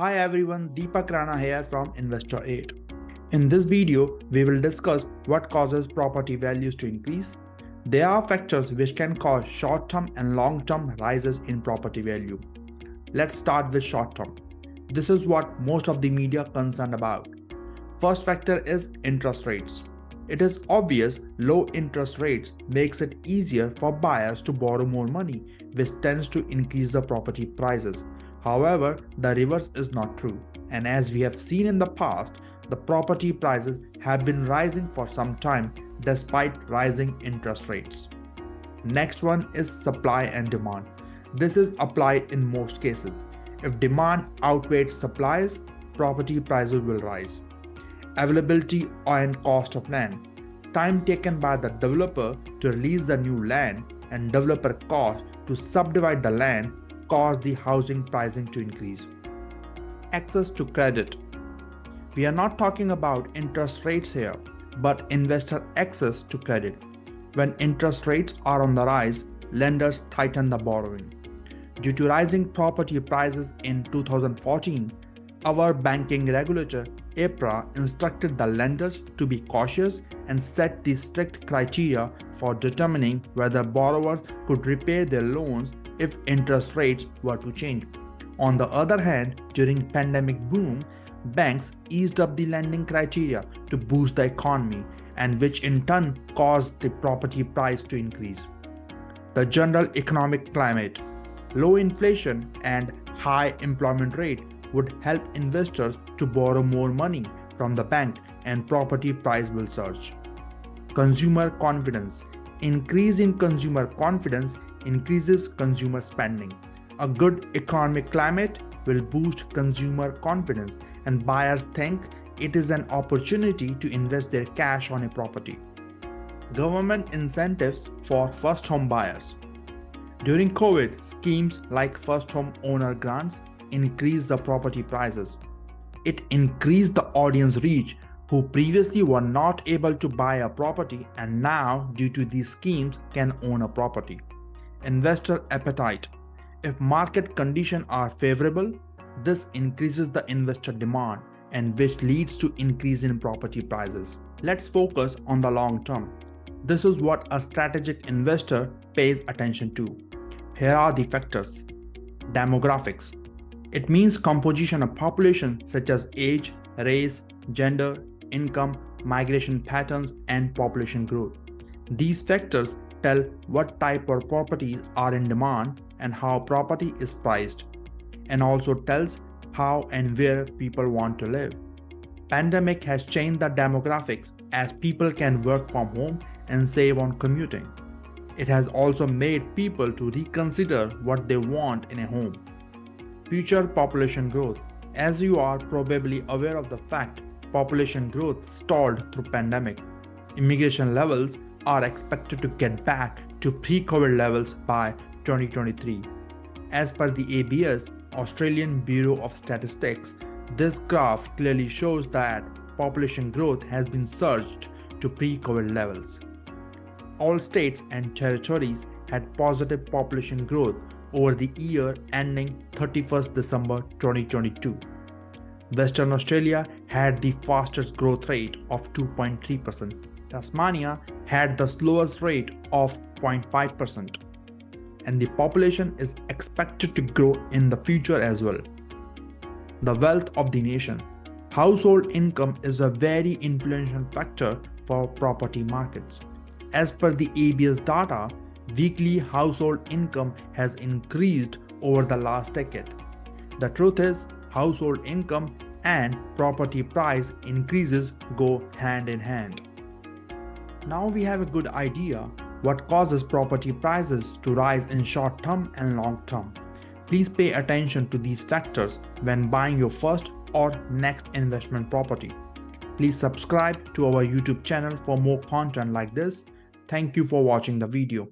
Hi everyone, Deepak Rana here from Investor 8. In this video, we will discuss what causes property values to increase. There are factors which can cause short-term and long-term rises in property value. Let's start with short-term. This is what most of the media concerned about. First factor is interest rates. It is obvious low interest rates makes it easier for buyers to borrow more money, which tends to increase the property prices. However, the reverse is not true, and as we have seen in the past, the property prices have been rising for some time despite rising interest rates. Next one is supply and demand. This is applied in most cases. If demand outweighs supplies, property prices will rise. Availability and cost of land. Time taken by the developer to release the new land and developer cost to subdivide the land cause the housing pricing to increase. Access to credit. We are not talking about interest rates here, but investor access to credit. When interest rates are on the rise, lenders tighten the borrowing. Due to rising property prices in 2014, our banking regulator, APRA, instructed the lenders to be cautious and set the strict criteria for determining whether borrowers could repay their loans if interest rates were to change. On the other hand, during pandemic boom, banks eased up the lending criteria to boost the economy, and which in turn caused the property price to increase. The general economic climate, low inflation and high employment rate would help investors to borrow more money from the bank and property price will surge. Consumer confidence. Increase in consumer confidence increases consumer spending. A good economic climate will boost consumer confidence and buyers think it is an opportunity to invest their cash on a property. Government incentives for first home buyers. During COVID, schemes like first home owner grants increased the property prices. It increased the audience reach who previously were not able to buy a property and now, due to these schemes, can own a property. Investor appetite. If market conditions are favorable, this increases the investor demand and which leads to increase in property prices. Let's focus on the long term. This is what a strategic investor pays attention to. Here are the factors. Demographics. It means composition of population such as age, race, gender, income, migration patterns, and population growth. These factors tell what type of properties are in demand and how property is priced, and also tells how and where people want to live. Pandemic has changed the demographics as people can work from home and save on commuting. It has also made people to reconsider what they want in a home. Future population growth. As you are probably aware of the fact, population growth stalled through pandemic. Immigration levels are expected to get back to pre-COVID levels by 2023. As per the ABS, Australian Bureau of Statistics, this graph clearly shows that population growth has been surged to pre-COVID levels. All states and territories had positive population growth over the year ending 31st December 2022. Western Australia had the fastest growth rate of 2.3%. Tasmania had the slowest rate of 0.5%. And the population is expected to grow in the future as well. The wealth of the nation. Household income is a very influential factor for property markets. As per the ABS data, weekly household income has increased over the last decade. The truth is, household income and property price increases go hand in hand. Now we have a good idea what causes property prices to rise in short term and long term. Please pay attention to these factors when buying your first or next investment property. Please subscribe to our YouTube channel for more content like this. Thank you for watching the video.